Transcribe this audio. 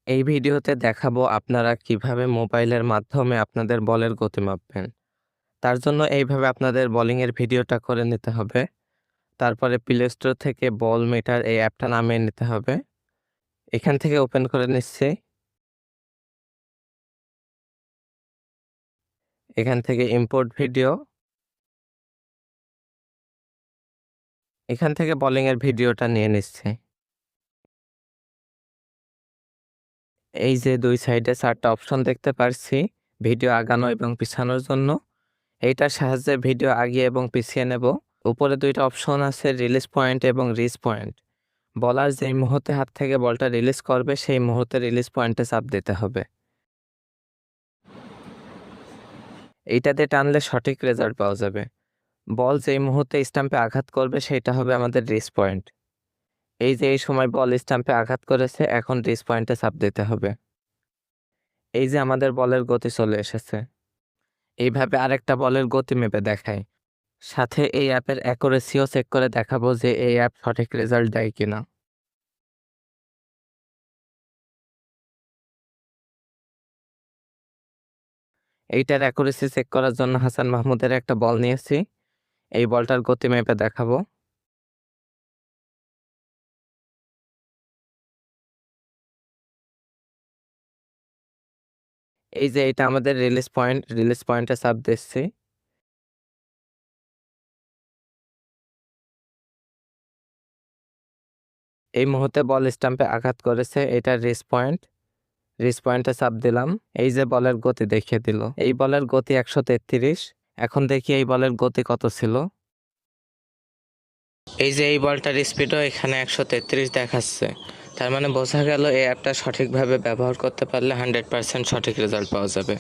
এই ভিডিওতে দেখাবো আপনারা কিভাবে মোবাইলের মাধ্যমে আপনাদের বলের গতি মাপবেন। তার জন্য এইভাবে আপনাদের বোলিংয়ের ভিডিওটা করে নিতে হবে। তারপরে প্লে স্টোর থেকে বল মিটার এই অ্যাপটা নামিয়ে নিতে হবে। এখান থেকে ওপেন করে নিচ্ছি। এখান থেকে ইম্পোর্ট ভিডিও। এখান থেকে বোলিংয়ের ভিডিওটা নিয়ে নিচ্ছি। এই যে ২ সাইডে ৪ টা অপশন দেখতে পারছি ভিডিও আগানো এবং পিছানোর জন্য। এইটার সাহায্যে ভিডিও আগিয়ে এবং পিছিয়ে নেব। উপরে ২ টা অপশন আছে রিলিজ পয়েন্ট এবং রিচ পয়েন্ট। বলার যেই মুহূর্তে হাত থেকে বলটা রিলিজ করবে সেই মুহূর্তে রিলিজ পয়েন্টে চাপ দিতে হবে। এইটাতে টানলে সঠিক রেজাল্ট পাওয়া যাবে। বল যেই মুহূর্তে স্টাম্পে আঘাত করবে সেইটা হবে আমাদের রিচ পয়েন্ট। এই যে এই সময় বল স্টাম্পে আঘাত করেছে, এখন রিচ পয়েন্টে চাপ দিতে হবে। এই যে আমাদের বলের গতি চলে এসেছে। এইভাবে আরেকটা বলের গতি মেপে দেখাই। সাথে এই অ্যাপের অ্যাকুরেসিও চেক করে দেখাবো যে এই অ্যাপ সঠিক রেজাল্ট দেয় কিনা। এইটার অ্যাকুরেসি চেক করার জন্য হাসান মাহমুদের একটা বল নিয়েছি। এই বলটার গতি মেপে দেখাবো। এই যে এটা আমাদের রিলিজ পয়েন্টে চাপ দিচ্ছি। এই মুহূর্তে বল স্টাম্পে আঘাত করেছে, এটা রিচ পয়েন্টে চাপ দিলাম। এই যে বলের গতি দেখিয়ে দিল। এই বলের গতি ১৩৩। এখন দেখি এই বলের গতি কত ছিল। এই যে এই বলটার স্পিডও এখানে ১৩৩ দেখাচ্ছে। তার মানে বোঝা গেল এই অ্যাপটা সঠিকভাবে ব্যবহার করতে পারলে 100% সঠিক রেজাল্ট পাওয়া যাবে।